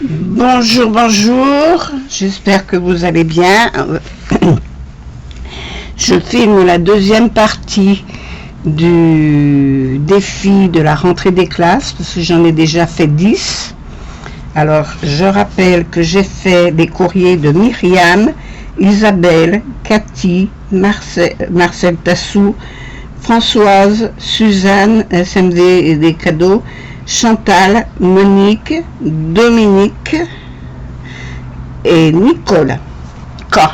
Bonjour, bonjour, j'espère que vous allez bien. Je filme la deuxième partie du défi de la rentrée des classes, parce que j'en ai déjà fait 10. Alors, je rappelle que j'ai fait des courriers de Myriam, Isabelle, Cathy, Marcel Tassou, Françoise, Suzanne, SMD et des cadeaux, Chantal, Monique, Dominique et Nicole. Quand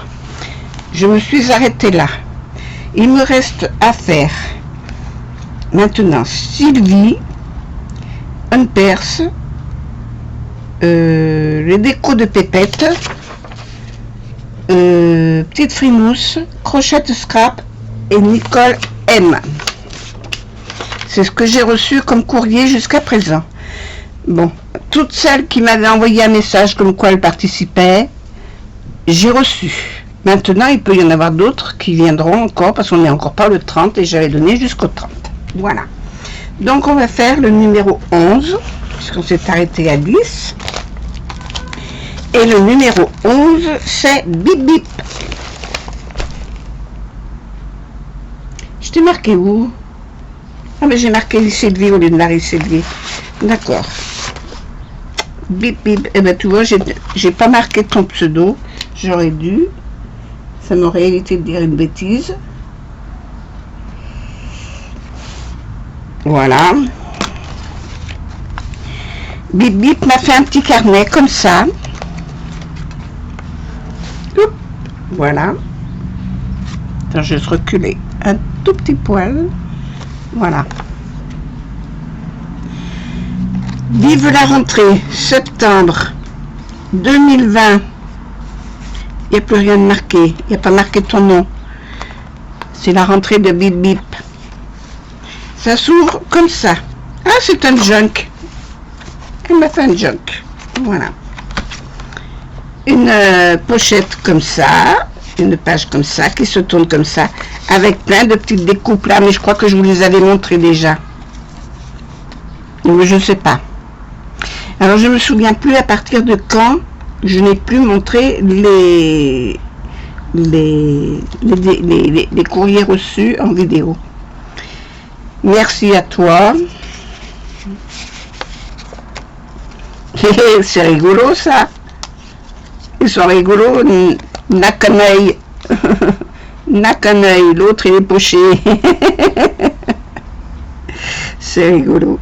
je me suis arrêtée là, il me reste à faire maintenant Sylvie, Anne Perse, les décos de Pépette, Petite Frimousse, Crochette Scrap et Nicole M. C'est ce que j'ai reçu comme courrier jusqu'à présent. Bon, toutes celles qui m'avaient envoyé un message comme quoi elles participaient, j'ai reçu. Maintenant, il peut y en avoir d'autres qui viendront encore, parce qu'on n'est encore pas le 30 et j'avais donné jusqu'au 30. Voilà. Donc, on va faire le numéro 11, puisqu'on s'est arrêté à 10. Et le numéro 11, c'est Bip Bip. Je t'ai marqué où? Ah, mais j'ai marqué lycée de vie au lieu de lycée de vie. D'accord. Bip Bip. Eh ben, tu vois, j'ai pas marqué ton pseudo. J'aurais dû. Ça m'aurait évité de dire une bêtise. Voilà. Bip Bip m'a fait un petit carnet comme ça. Oups. Voilà. Attends, je vais se reculer un tout petit poil. Voilà. Vive la rentrée, septembre 2020. Il n'y a plus rien de marqué. Il n'y a pas marqué ton nom. C'est la rentrée de Bip Bip. Ça s'ouvre comme ça. Ah, c'est un junk. Elle m'a fait un junk. Voilà. Une pochette comme ça. Une page comme ça, qui se tourne comme ça, avec plein de petites découpes là, mais je crois que je vous les avais montrées déjà. Mais je ne sais pas. Alors, je ne me souviens plus à partir de quand je n'ai plus montré les courriers reçus en vidéo. Merci à toi. C'est rigolo ça. Ils sont rigolos. Nakanei. Nakanei, l'autre il est poché. C'est rigolo.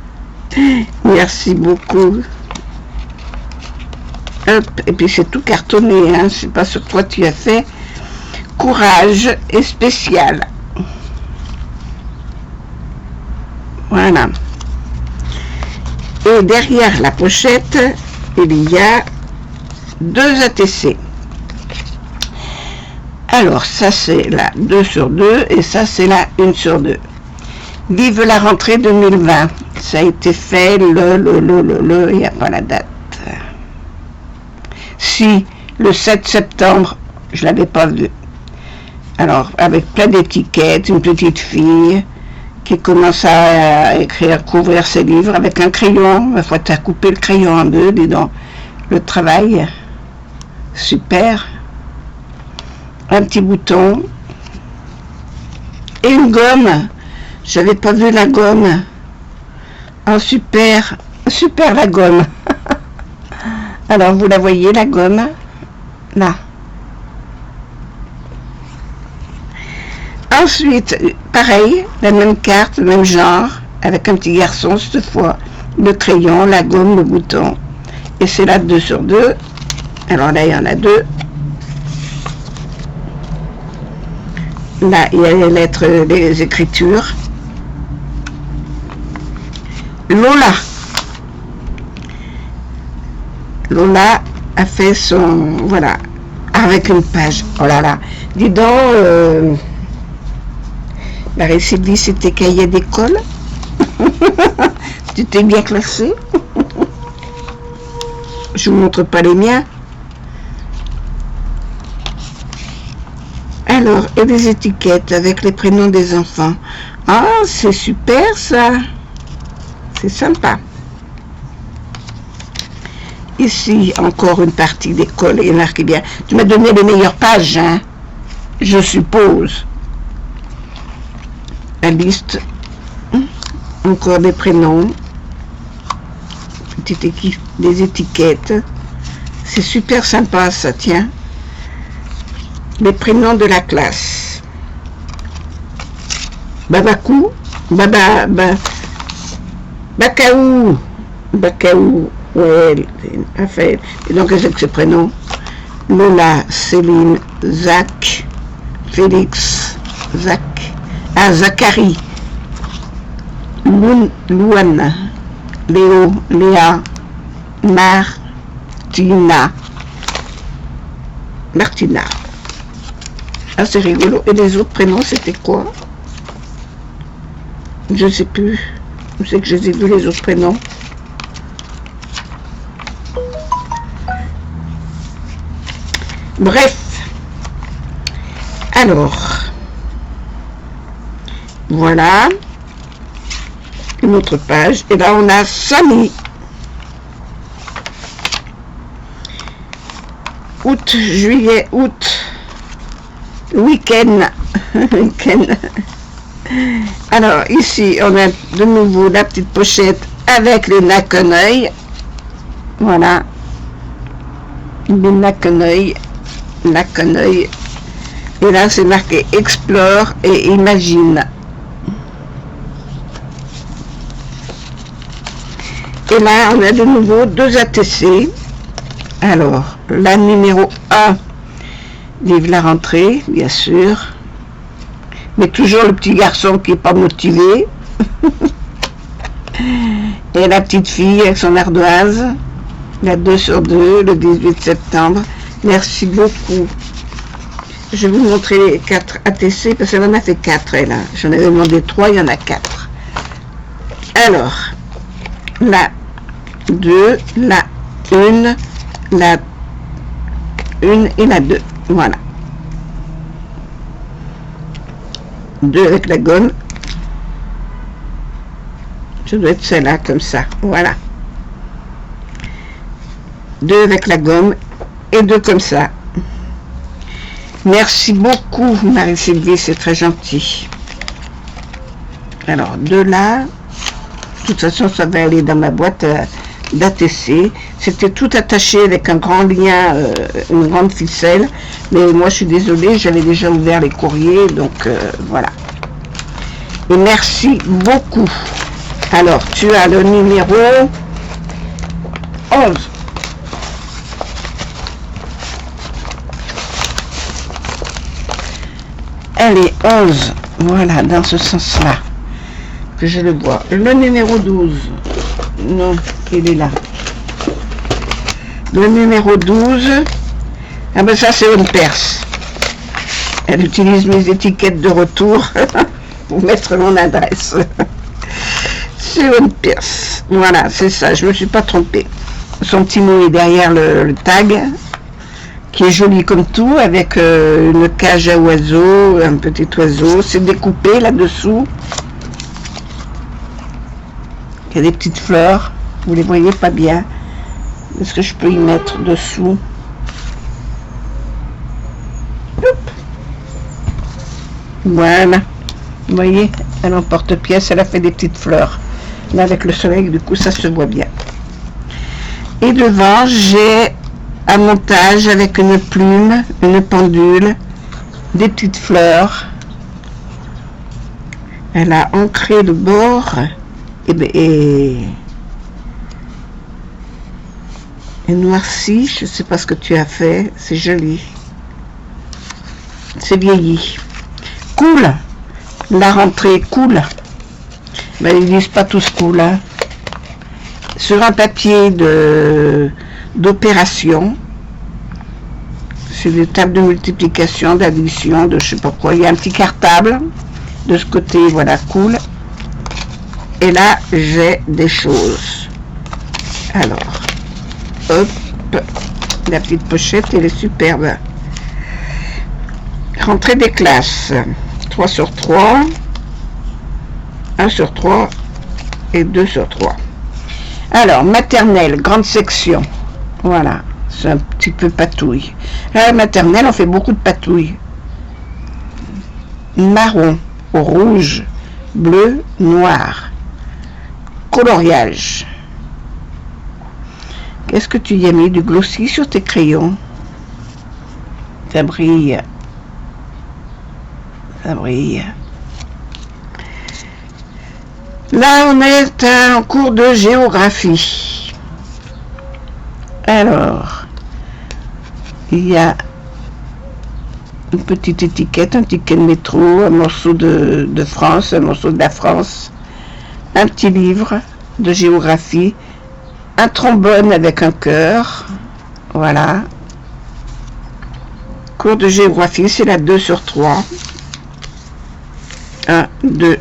Merci beaucoup. Hop, et puis c'est tout cartonné, hein. C'est pas sur toi tu as fait. Courage et spécial. Voilà. Et derrière la pochette, il y a 2 ATC. Alors, ça c'est la 2 sur 2 et ça c'est la 1 sur 2. Vive la rentrée 2020. Ça a été fait il n'y a pas la date. Si, le 7 septembre, je ne l'avais pas vu. Alors, avec plein d'étiquettes, une petite fille qui commence à écrire, couvrir ses livres avec un crayon. Il faut couper le crayon en deux, dis donc. Le travail, super. Un petit bouton et une gomme. J'avais pas vu la gomme. Oh super, super la gomme. Alors vous la voyez la gomme là. Ensuite pareil, la même carte, le même genre, avec un petit garçon cette fois, le crayon, la gomme, le bouton. Et c'est la 2 sur 2. Alors là il y en a 2. Là, il y a les lettres, les écritures. Lola. Lola a fait son... Voilà. Avec une page. Oh là là. Dis donc, la récidive, c'était cahier d'école. Tu t'es bien classé. Je vous montre pas les miens. Alors, et des étiquettes avec les prénoms des enfants. Ah, c'est super ça. C'est sympa. Ici, encore une partie d'école et marqué bien. Tu m'as donné les meilleures pages, hein, je suppose. La liste. Encore des prénoms. Des étiquettes. C'est super sympa, ça, tiens. Les prénoms de la classe. Babakou. Bakaou. Bakaou. Ouais, Raphaël. Et donc, qu'est-ce que ce prénom? Lola, Céline, Zach, Félix, Zach. Ah, Zachary. Louane, Léo, Léa, Martina. Ah, c'est rigolo. Et les autres prénoms, c'était quoi? Je sais plus. Je sais que je les ai vus, les autres prénoms. Bref. Alors. Voilà. Une autre page. Et là, on a Samy. Août, juillet, août. Week-end. Alors, ici, on a de nouveau la petite pochette avec les naqueneuils. Voilà. Les naqueneuils. Et là, c'est marqué Explore et Imagine. Et là, on a de nouveau 2 ATC. Alors, la numéro 1, vive la rentrée, bien sûr. Mais toujours le petit garçon qui n'est pas motivé. Et la petite fille avec son ardoise. La 2/2, le 18 septembre. Merci beaucoup. Je vais vous montrer les 4 ATC parce qu'elle en a fait 4, elle. J'en avais demandé 3, il y en a 4. Alors, la 2, la 1, la 1 et la 2. Voilà. 2 avec la gomme. Ça doit être celle-là, comme ça. Voilà. 2 avec la gomme et 2 comme ça. Merci beaucoup, Marie-Sylvie, c'est très gentil. Alors, 2 là. De toute façon, ça va aller dans ma boîte d'ATC. C'était tout attaché avec un grand lien, une grande ficelle. Mais moi, je suis désolée, j'avais déjà ouvert les courriers. Donc, voilà. Et merci beaucoup. Alors, tu as le numéro 11. Elle est 11. Voilà, dans ce sens-là. Que je le vois. Le numéro 12. Non, il est là. Le numéro 12. Ah ben ça, c'est une perse. Elle utilise mes étiquettes de retour pour mettre mon adresse. C'est une perse. Voilà, c'est ça. Je me suis pas trompée. Son petit mot est derrière le tag, qui est joli comme tout, avec une cage à oiseaux, un petit oiseau. C'est découpé là-dessous. Il y a des petites fleurs. Vous les voyez pas bien. Est-ce que je peux y mettre dessous? Voilà. Vous voyez, elle en porte-pièce, elle a fait des petites fleurs. Là, avec le soleil, du coup, ça se voit bien. Et devant, j'ai un montage avec une plume, une pendule, des petites fleurs. Elle a ancré le bord et noirci. Je ne sais pas ce que tu as fait. C'est joli. C'est vieilli. Cool. La rentrée, cool. Mais ils disent pas tous cool, hein. Sur un papier d'opération, c'est des tables de multiplication, d'addition, de je sais pas quoi. Il y a un petit cartable de ce côté, voilà, cool. Et là, j'ai des choses. Alors, hop, la petite pochette, elle est superbe. Rentrée des classes, 3/3, 1/3 et 2/3. Alors, maternelle, grande section. Voilà, c'est un petit peu patouille. À la maternelle, on fait beaucoup de patouille. Marron, rouge, bleu, noir. Coloriage. Qu'est-ce que tu y as mis? Du glossy sur tes crayons. Ça brille. Ça brille. Là, on est en cours de géographie. Alors, il y a une petite étiquette, un ticket de métro, un morceau de France, un morceau de la France, un petit livre de géographie, un trombone avec un cœur. Voilà. Cours de géographie, c'est la 2 sur 3. 1, 2.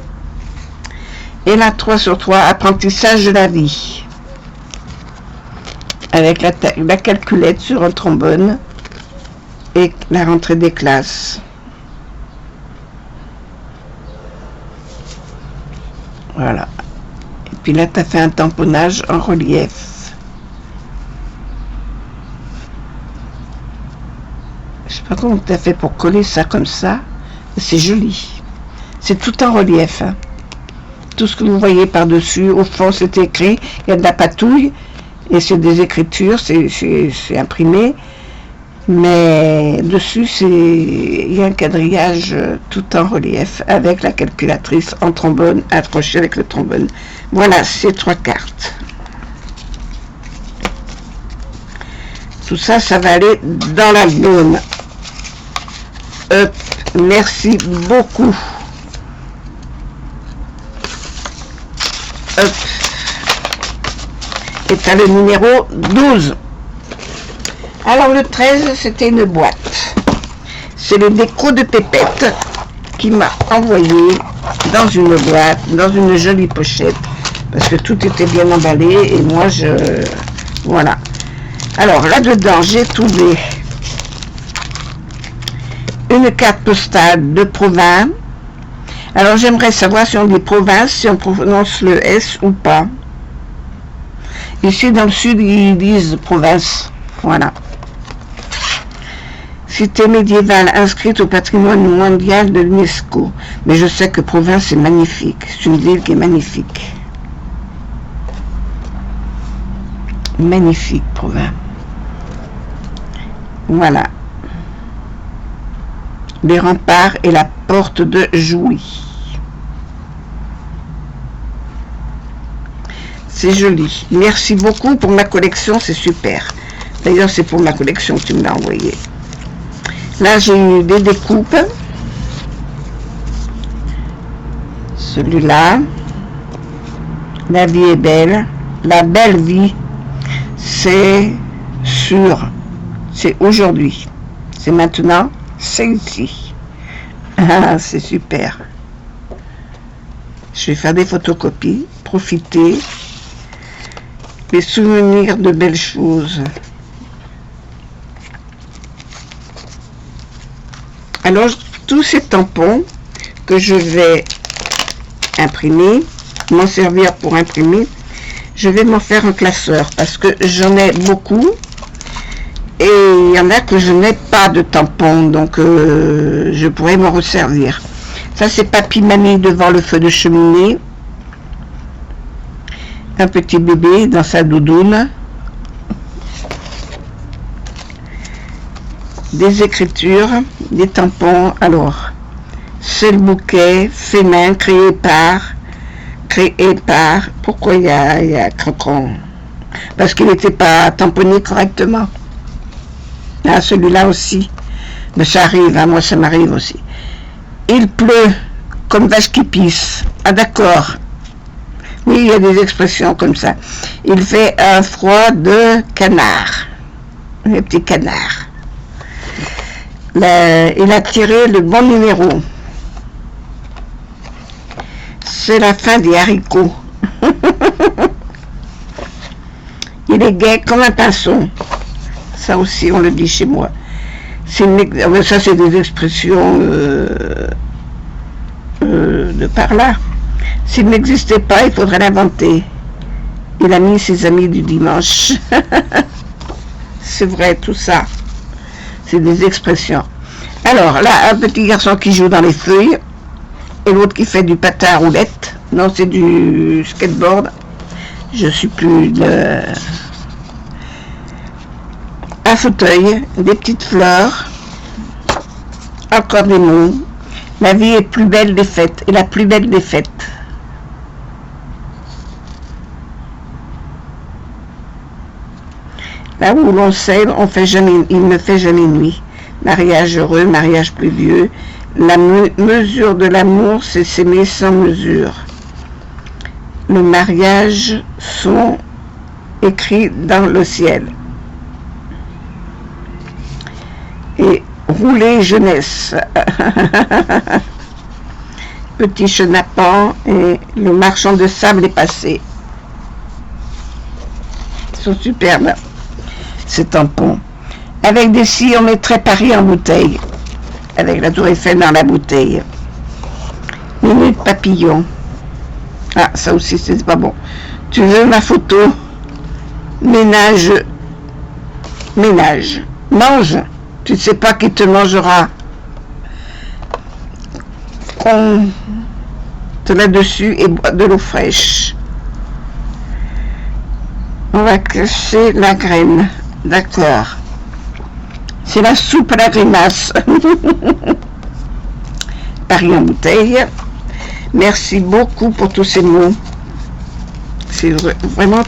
Et la 3 sur 3, apprentissage de la vie. Avec la calculette sur un trombone et la rentrée des classes. Voilà. Et puis là, tu as fait un tamponnage en relief. Je sais pas comment tu as fait pour coller ça comme ça. C'est joli. C'est tout en relief. Hein. Tout ce que vous voyez par-dessus, au fond, c'est écrit. Il y a de la patouille. Et c'est des écritures, c'est imprimé. Mais dessus, il y a un quadrillage tout en relief avec la calculatrice en trombone, accrochée avec le trombone. Voilà, ces 3 cartes. Tout ça, ça va aller dans l'album. Merci beaucoup. Hop. Et tu as le numéro 12. Alors le 13, c'était une boîte. C'est le déco de Pépette qui m'a envoyé dans une boîte, dans une jolie pochette, parce que tout était bien emballé et moi voilà. Alors là-dedans, j'ai trouvé une carte postale de Provins. Alors j'aimerais savoir si on dit province, si on prononce le S ou pas. Ici dans le sud, ils disent province. Voilà. Cité médiévale inscrite au patrimoine mondial de l'UNESCO. Mais je sais que Provins c'est magnifique. C'est une ville qui est magnifique. Magnifique, Provins. Voilà. Les remparts et la porte de Jouy. C'est joli. Merci beaucoup pour ma collection, c'est super. D'ailleurs, c'est pour ma collection que tu me l'as envoyé. Là, j'ai eu des découpes. Celui-là. La vie est belle. La belle vie, c'est sûr. C'est aujourd'hui. C'est maintenant. C'est ici. Ah, c'est super. Je vais faire des photocopies. Profiter. Les souvenirs de belles choses. Alors, tous ces tampons que je vais imprimer, m'en servir pour imprimer, je vais m'en faire un classeur parce que j'en ai beaucoup et il y en a que je n'ai pas de tampons, donc je pourrais m'en resservir. Ça, c'est Papy Mamie devant le feu de cheminée. Un petit bébé dans sa doudoune. Des écritures, des tampons. Alors, c'est le bouquet fait main, créé par. Pourquoi il y a Crocron? Parce qu'il n'était pas tamponné correctement. Ah, celui-là aussi. Mais ça arrive, hein, moi ça m'arrive aussi. Il pleut comme vache qui pisse. Ah d'accord. Oui, il y a des expressions comme ça. Il fait un froid de canard. Les petits canards. Il a tiré le bon numéro. C'est la fin des haricots. Il est gai comme un pinceau. Ça aussi, on le dit chez moi. Ça, c'est des expressions de par là. S'il n'existait pas, il faudrait l'inventer. Il a mis ses amis du dimanche. c'est vrai, tout ça. C'est des expressions. Alors, là, un petit garçon qui joue dans les feuilles, et l'autre qui fait du patin à roulette. Non, c'est du skateboard. Je suis plus de... Un fauteuil, des petites fleurs, encore des mots. La vie est plus belle des fêtes, et la plus belle des fêtes. Là où l'on sait, il ne fait jamais nuit. Mariage heureux, mariage pluvieux. La mesure de l'amour, c'est s'aimer sans mesure. Le mariage sont écrits dans le ciel. Et rouler jeunesse. Petit chenapan et le marchand de sable est passé. Ils sont superbes, ces tampons. Avec des scies, on mettrait Paris en bouteille. Avec la tour Eiffel dans la bouteille. Minute papillon. Ah, ça aussi, c'est pas bon. Tu veux ma photo? Ménage. Ménage. Mange. Tu ne sais pas qui te mangera. On te met dessus et bois de l'eau fraîche. On va cacher la graine. D'accord. C'est la soupe à la grimace. Paris en bouteille. Merci beaucoup pour tous ces mots. C'est vraiment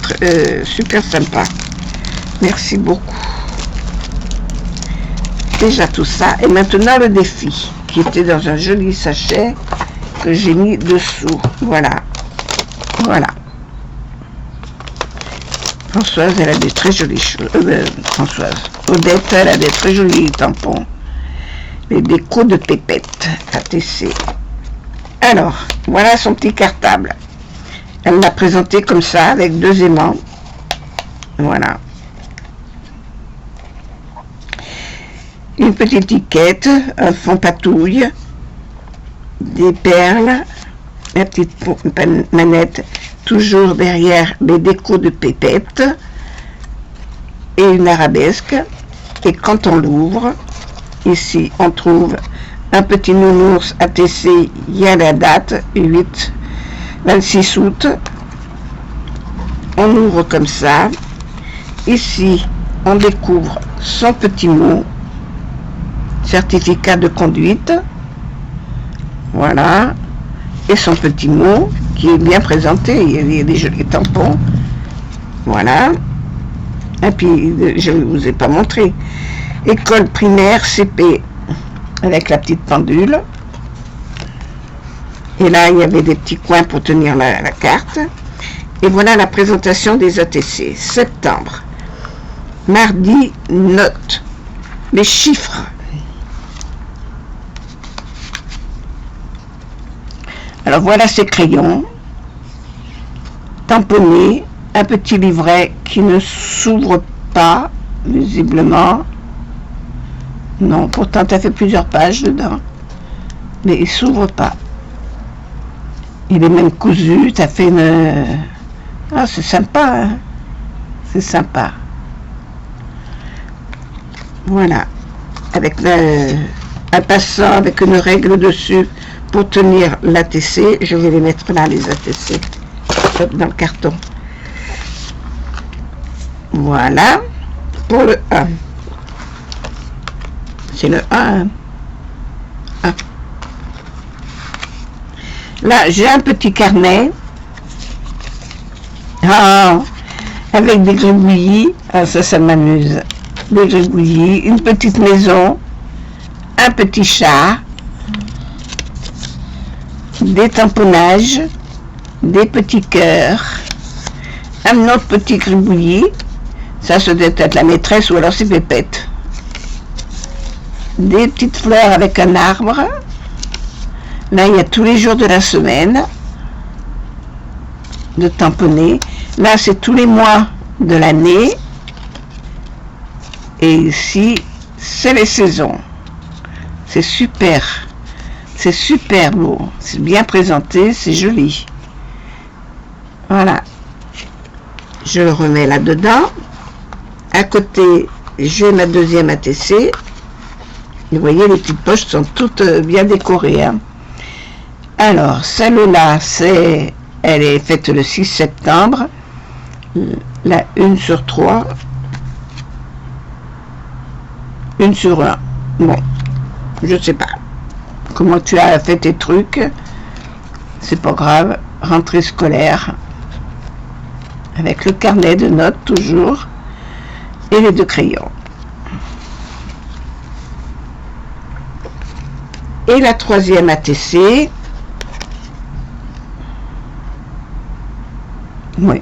super sympa. Merci beaucoup. Déjà tout ça. Et maintenant le défi, qui était dans un joli sachet que j'ai mis dessous. Voilà. Voilà. Françoise, elle a des très jolies choses. Françoise. Odette, elle a des très jolis tampons. Les décos de Pépette, ATC. Alors, voilà son petit cartable. Elle l'a présenté comme ça, avec 2 aimants. Voilà. Une petite étiquette, un fond patouille, des perles, la petite manette, toujours derrière les décos de Pépette, et une arabesque. Et quand on l'ouvre, ici on trouve un petit nounours ATC, il y a la date, 26 août. On ouvre comme ça. Ici, on découvre son petit mot, certificat de conduite. Voilà. Et son petit mot qui est bien présenté. Il y a des jolis tampons. Voilà. Et puis, je ne vous ai pas montré. École primaire CP avec la petite pendule. Et là, il y avait des petits coins pour tenir la carte. Et voilà la présentation des ATC. Septembre. Mardi, note. Les chiffres. Alors voilà ces crayons. Tamponnés. Un petit livret qui ne s'ouvre pas, visiblement. Non, pourtant, tu as fait plusieurs pages dedans. Mais il ne s'ouvre pas. Il est même cousu. Tu as fait une... Ah, c'est sympa, hein? C'est sympa. Voilà. Avec un passant avec une règle dessus pour tenir l'ATC. Je vais les mettre là, les ATC. Dans le carton. Voilà. Pour le 1. C'est le 1. Là, j'ai un petit carnet. Ah, avec des gribouillis. Ah, ça m'amuse. Des gribouillis. Une petite maison. Un petit chat. Des tamponnages. Des petits cœurs. Un autre petit gribouillis. Ça doit être la maîtresse ou alors c'est Pépette. Des petites fleurs avec un arbre. Là, il y a tous les jours de la semaine de tamponner. Là, c'est tous les mois de l'année. Et ici, c'est les saisons. C'est super. C'est super beau. C'est bien présenté, c'est joli. Voilà. Je le remets là-dedans. À côté, j'ai ma deuxième ATC. Vous voyez, les petites poches sont toutes bien décorées. Hein. Alors, celle-là, elle est faite le 6 septembre. La 1 sur 3. 1 sur 1. Bon, je sais pas. Comment tu as fait tes trucs. C'est pas grave. Rentrée scolaire. Avec le carnet de notes, toujours. Et les 2 crayons. Et la 3e ATC. Oui.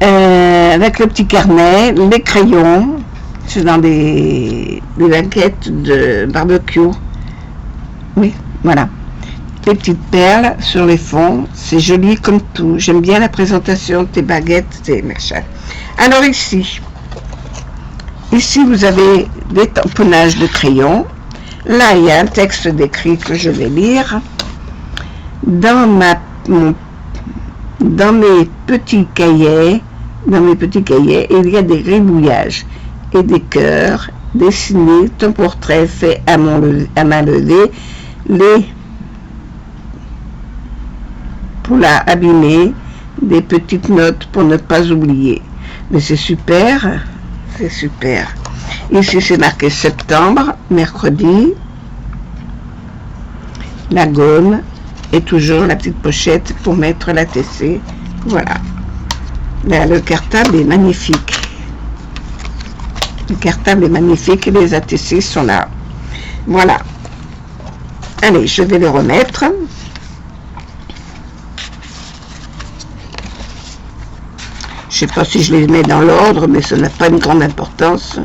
Avec le petit carnet, les crayons. C'est dans des baguettes de barbecue. Oui, voilà. Les petites perles sur les fonds. C'est joli comme tout. J'aime bien la présentation de tes baguettes, tes machins. Alors ici, vous avez des tamponnages de crayons. Là, il y a un texte décrit que je vais lire. Dans mes petits cahiers, il y a des gribouillages et des cœurs dessinés, ton portrait fait à main levée, pour la abîmer, des petites notes pour ne pas oublier. Mais c'est super, c'est super. Ici, c'est marqué septembre, mercredi, la gomme et toujours la petite pochette pour mettre la TC. Voilà. Là, le cartable est magnifique. Le cartable est magnifique et les ATC sont là. Voilà. Allez, je vais le remettre. Je ne sais pas si je les mets dans l'ordre, mais ça n'a pas une grande importance.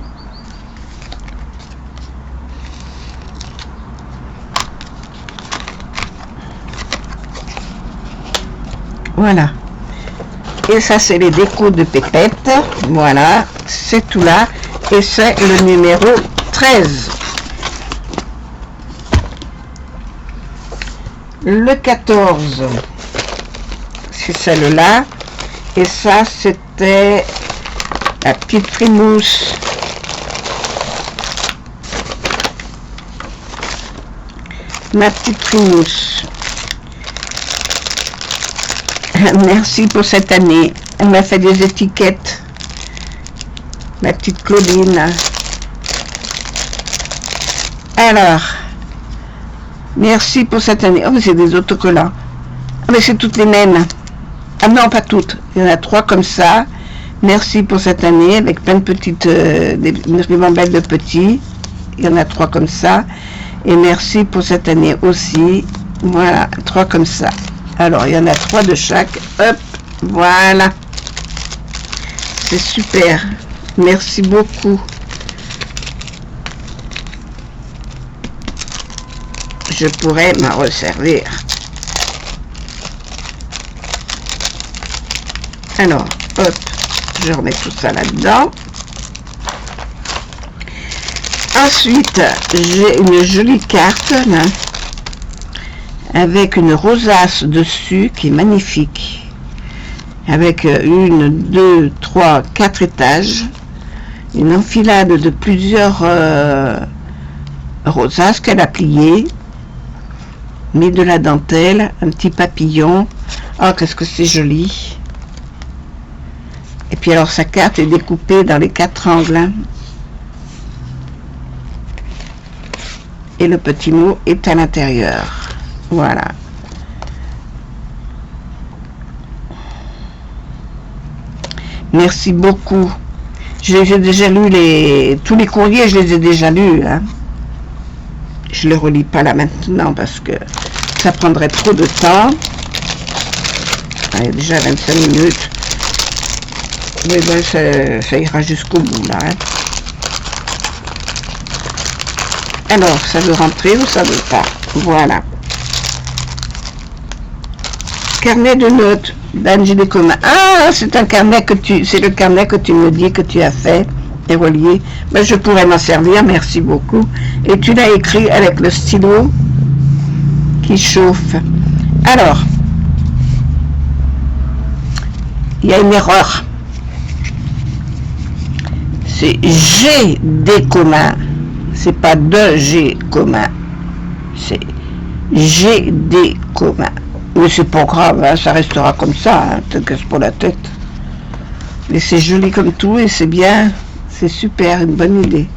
Voilà. Et ça, c'est les décos de Pépette. Voilà. C'est tout là. Et c'est le numéro 13. Le 14. C'est celle-là. Et ça, c'était la petite frimousse. Ma petite frimousse. Merci pour cette année. Elle m'a fait des étiquettes. Ma petite Claudine. Alors, merci pour cette année. Oh, mais c'est des autocollants. Oh, mais c'est toutes les mêmes. Ah non, pas toutes. Il y en a 3 comme ça. Merci pour cette année, avec plein de petites, des ribambelles de petits. Il y en a 3 comme ça. Et merci pour cette année aussi. Voilà, 3 comme ça. Alors, il y en a 3 de chaque. Hop, voilà. C'est super. Merci beaucoup. Je pourrais m'en resservir. Alors, hop, je remets tout ça là-dedans. Ensuite, j'ai une jolie carte là, avec une rosace dessus qui est magnifique. Avec 1, 2, 3, 4 étages. Une enfilade de plusieurs rosaces qu'elle a pliées. Mis de la dentelle, un petit papillon. Oh, qu'est-ce que c'est joli. Et puis alors sa carte est découpée dans les 4 angles. Hein. Et le petit mot est à l'intérieur. Voilà. Merci beaucoup. J'ai déjà lu tous les courriers, je les ai déjà lus. Hein. Je ne les relis pas là maintenant parce que ça prendrait trop de temps. Il y a déjà 25 minutes. Mais ben, ça ira jusqu'au bout là. Hein. Alors, ça veut rentrer ou ça veut pas? Voilà. Carnet de notes. Benji des communs. Ah, c'est un carnet c'est le carnet que tu me dis que tu as fait et relié. Ben, je pourrais m'en servir, merci beaucoup. Et tu l'as écrit avec le stylo qui chauffe. Alors, il y a une erreur. c'est G des communs. C'est pas de G commun. C'est G des communs. Mais c'est pas grave, hein, ça restera comme ça, hein, te casse pas la tête. Mais c'est joli comme tout et c'est bien, c'est super, une bonne idée.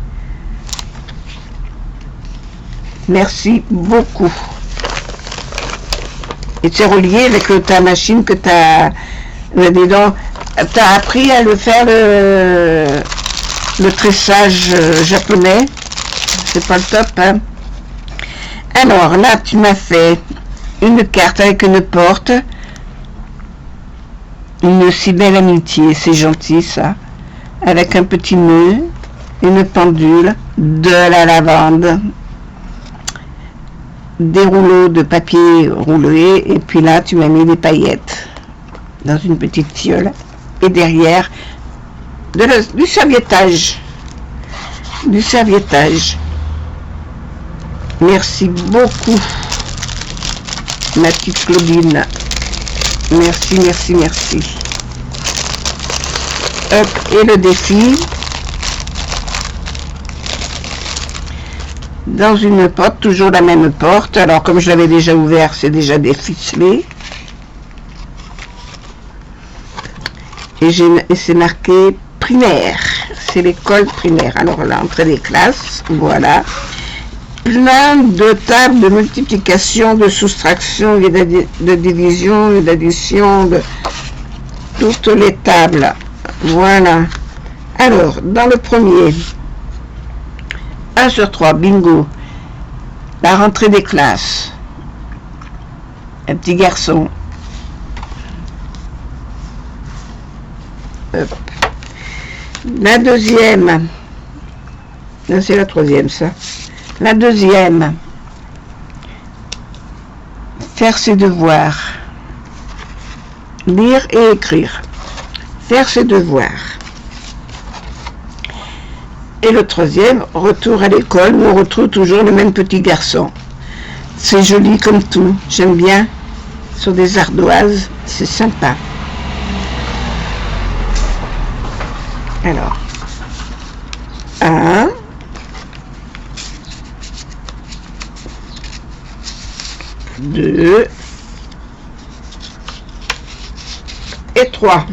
Merci beaucoup. Et c'est relié avec ta machine que tu as... Dis donc, tu as appris à le faire, le tressage japonais. C'est pas le top, hein. Alors là, tu m'as fait une carte avec une porte. Une si belle amitié, c'est gentil ça. Avec un petit nœud, une pendule, de la lavande, des rouleaux de papier roulé, et puis là tu m'as mis des paillettes dans une petite fiole, et derrière du serviettage. Du serviettage. Merci beaucoup, ma petite Claudine. Merci, merci, merci. Hop, et le défi. Dans une porte, toujours la même porte. Alors, comme je l'avais déjà ouvert, c'est déjà déficelé. Et c'est marqué primaire. C'est l'école primaire. Alors, l'entrée des classes, voilà. Plein de tables de multiplication, de soustraction, et de division, et d'addition, de toutes les tables. Voilà. Alors, dans le premier, 1 sur 3, bingo. La rentrée des classes. Un petit garçon. Hop. La deuxième. Non, c'est la troisième, ça. La deuxième, faire ses devoirs, lire et écrire, faire ses devoirs. Et le troisième, retour à l'école, où on retrouve toujours le même petit garçon. C'est joli comme tout, j'aime bien, sur des ardoises, c'est sympa. Alors, 1, 2 et 3.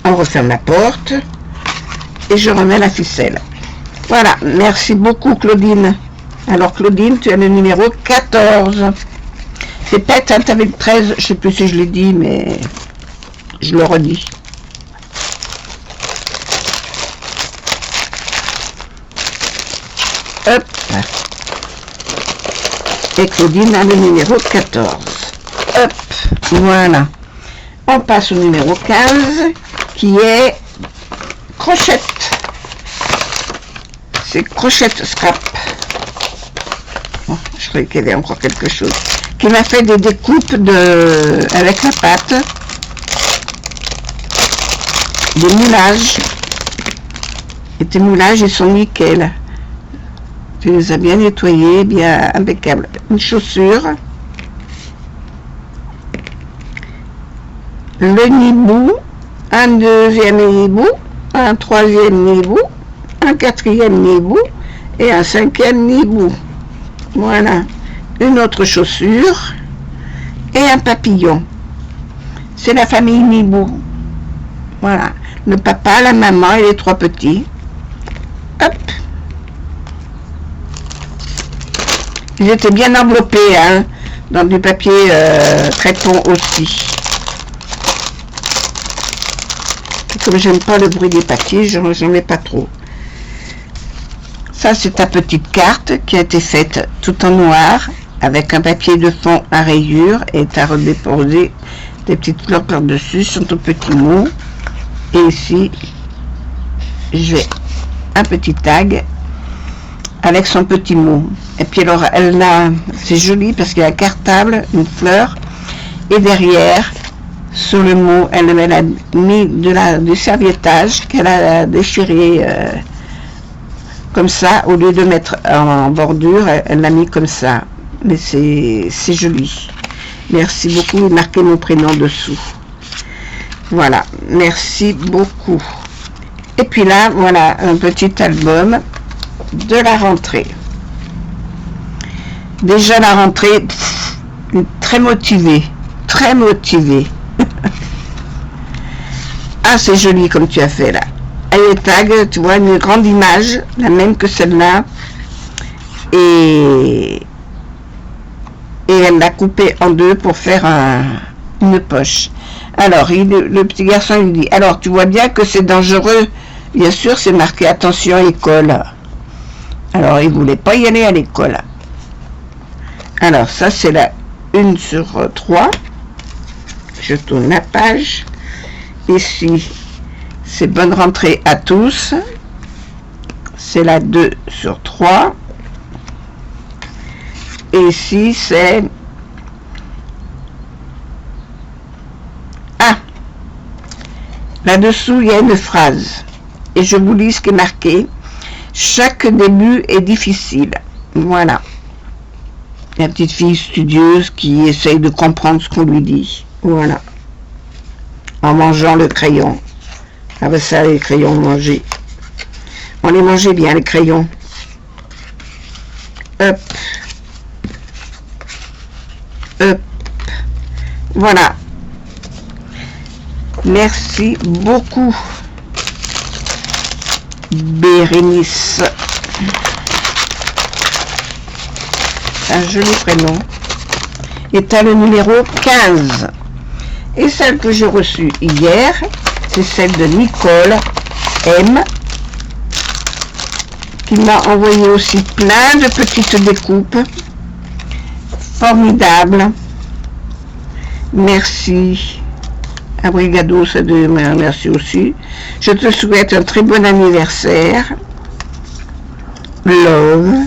On referme la porte et je remets la ficelle. Voilà, merci beaucoup Claudine. Alors Claudine, tu as le numéro 14. C'est peut-être un avec le 13, je sais plus si je l'ai dit, mais je le redis. Hop. Et Claudine a le numéro 14. Hop. Voilà. On passe au numéro 15, qui est crochette. C'est crochette scrap. Bon, je croyais qu'il y avait encore quelque chose. Qui m'a fait des découpes avec la pâte. Des moulages. Et tes moulages, ils sont nickel. Tu les as bien nettoyés, bien impeccable. Une chaussure. Le nibou. Un deuxième nibou. Un troisième nibou. Un quatrième nibou. Et un cinquième nibou. Voilà. Une autre chaussure. Et un papillon. C'est la famille nibou. Voilà. Le papa, la maman et les 3 petits. Hop. Ils étaient bien enveloppés, hein, dans du papier crépon aussi. Et comme j'aime pas le bruit des papiers, j'en mets pas trop. Ça, c'est ta petite carte qui a été faite tout en noir, avec un papier de fond à rayures, et tu as redéposé des petites fleurs par-dessus sur ton petit mot. Et ici, je vais un petit tag avec son petit mot. Et puis alors, c'est joli parce qu'il y a un cartable, une fleur, et derrière, sur le mot, elle a mis du serviettage qu'elle a déchiré comme ça, au lieu de mettre en bordure, elle l'a mis comme ça. Mais c'est joli. Merci beaucoup, et marquez mon prénom dessous. Voilà, merci beaucoup. Et puis là, voilà un petit album de la rentrée. Déjà la rentrée, très motivée, très motivée. Ah, c'est joli comme tu as fait là. Elle tag, tu vois, une grande image, la même que celle-là. Et elle l'a coupée en deux pour faire une poche. Alors, le petit garçon lui dit, alors tu vois bien que c'est dangereux. Bien sûr, c'est marqué attention école. Alors, il voulait pas y aller à l'école. Alors, ça c'est la 1/3. Je tourne la page. Ici, c'est bonne rentrée à tous. C'est la 2/3. Et ici, c'est... Ah, là-dessous, il y a une phrase. Et je vous lis ce qui est marqué. Chaque début est difficile. Voilà. La petite fille studieuse qui essaye de comprendre ce qu'on lui dit. Voilà. En mangeant le crayon. Ah ben ça, les crayons mangés. On les mangeait bien, les crayons. Hop. Hop. Voilà. Merci beaucoup, Bérénice. Un joli prénom. Et tu as le numéro 15. Et celle que j'ai reçue hier, c'est celle de Nicole M, qui m'a envoyé aussi plein de petites découpes. Formidable. Merci. Abrigado, ça de merci aussi. Je te souhaite un très bon anniversaire. Love.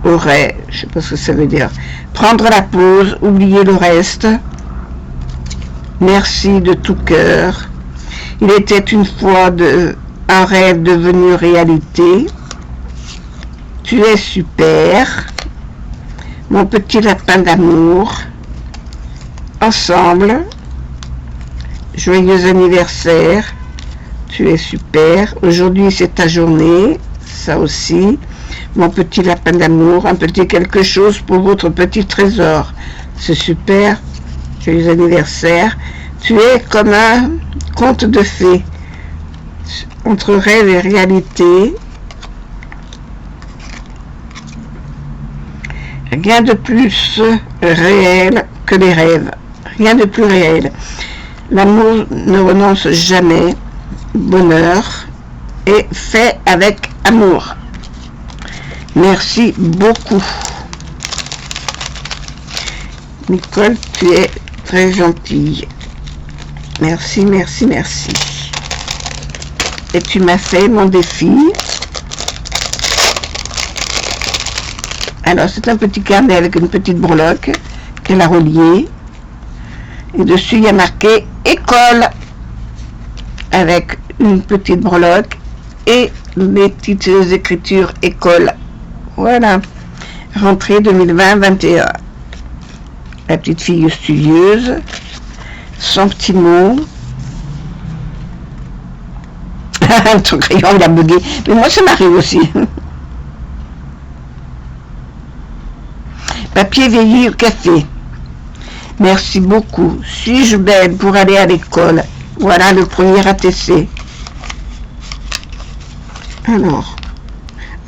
Aurait, je sais pas ce que ça veut dire. Prendre la pause, oublier le reste. Merci de tout cœur. Il était une fois un rêve devenu réalité. Tu es super. Mon petit lapin d'amour. Ensemble. Joyeux anniversaire. Tu es super. Aujourd'hui, c'est ta journée. Ça aussi. Mon petit lapin d'amour. Un petit quelque chose pour votre petit trésor. C'est super. Joyeux anniversaire. Tu es comme un conte de fées. Entre rêve et réalité. Rien de plus réel que les rêves. Rien de plus réel. L'amour ne renonce jamais. Bonheur et fait avec amour. Merci beaucoup. Nicole, tu es très gentille. Merci, merci, merci. Et tu m'as fait mon défi. Alors, c'est un petit carnet avec une petite breloque qu'elle a reliée. Et dessus, il y a marqué école avec une petite breloque et les petites écritures école. Voilà. Rentrée 2020-21. La petite fille studieuse. Son petit mot. Ton crayon, il a bugué. Mais moi, ça m'arrive aussi. Papier vieilli au café. Merci beaucoup. Suis-je belle pour aller à l'école? Voilà le premier ATC. Alors.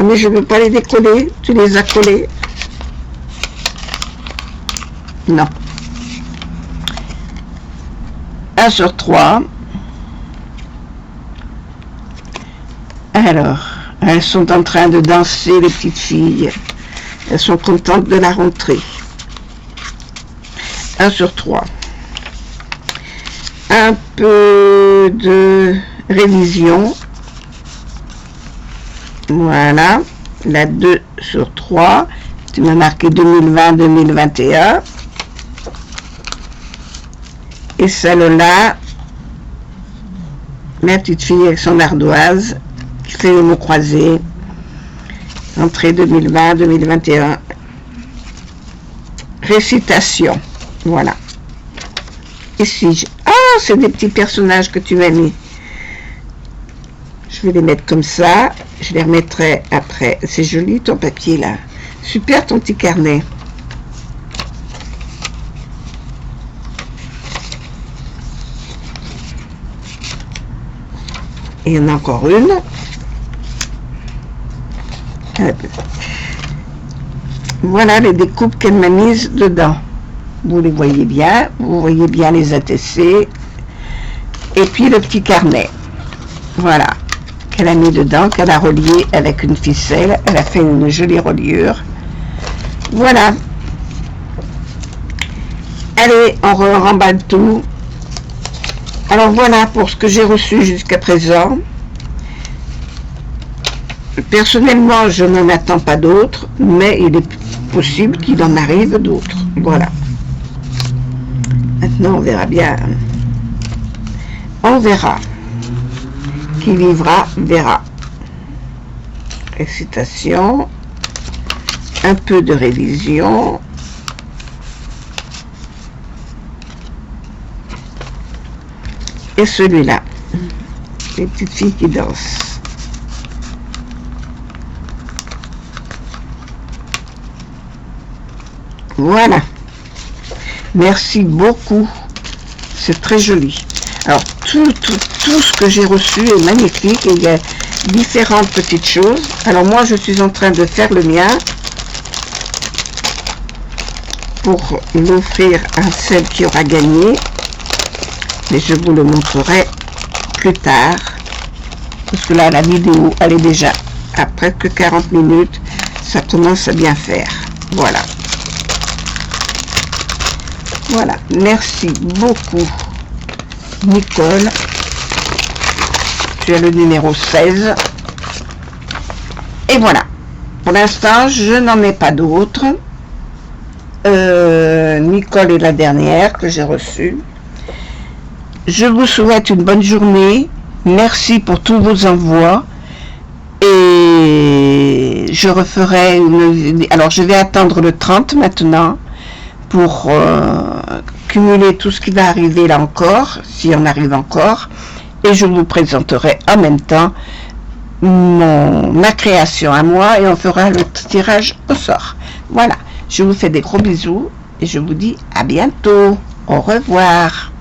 Mais je ne veux pas les décoller. Tu les as collés? Non. 1/3. Alors, elles sont en train de danser, les petites filles. Elles sont contentes de la rentrée. 1/3. Un peu de révision. Voilà. La 2/3. Tu m'as marqué 2020-2021. Et celle-là, la petite fille avec son ardoise, qui fait les mots croisés. Entrée 2020-2021. Récitation. Voilà. Ici, c'est des petits personnages que tu m'as mis. Je vais les mettre comme ça. Je les remettrai après. C'est joli ton papier là. Super ton petit carnet. Et il y en a encore une. Voilà les découpes qu'elle m'a mises dedans. Vous les voyez bien. Vous voyez bien les ATC. Et puis le petit carnet. Voilà. Qu'elle a mis dedans, qu'elle a relié avec une ficelle. Elle a fait une jolie reliure. Voilà. Allez, on remballe tout. Alors voilà pour ce que j'ai reçu jusqu'à présent. Personnellement, je n'en attends pas d'autres, mais il est possible qu'il en arrive d'autres. Voilà. Maintenant, on verra bien. On verra. Qui vivra, verra. Excitation. Un peu de révision. Et celui-là. Les petites filles qui dansent. Voilà. Merci beaucoup. C'est très joli. Alors, tout ce que j'ai reçu est magnifique. Et il y a différentes petites choses. Alors, moi, je suis en train de faire le mien pour l'offrir à celle qui aura gagné. Mais je vous le montrerai plus tard. Parce que là, la vidéo, elle est déjà à presque 40 minutes. Ça commence à bien faire. Voilà. Voilà, merci beaucoup Nicole. Tu as le numéro 16. Et voilà. Pour l'instant, je n'en ai pas d'autres. Nicole est la dernière que j'ai reçue. Je vous souhaite une bonne journée. Merci pour tous vos envois. Et je referai une... Alors, je vais attendre le 30 maintenant pour cumuler tout ce qui va arriver là encore, s'il en arrive encore, et je vous présenterai en même temps ma création à moi et on fera le tirage au sort. Voilà, je vous fais des gros bisous et je vous dis à bientôt. Au revoir.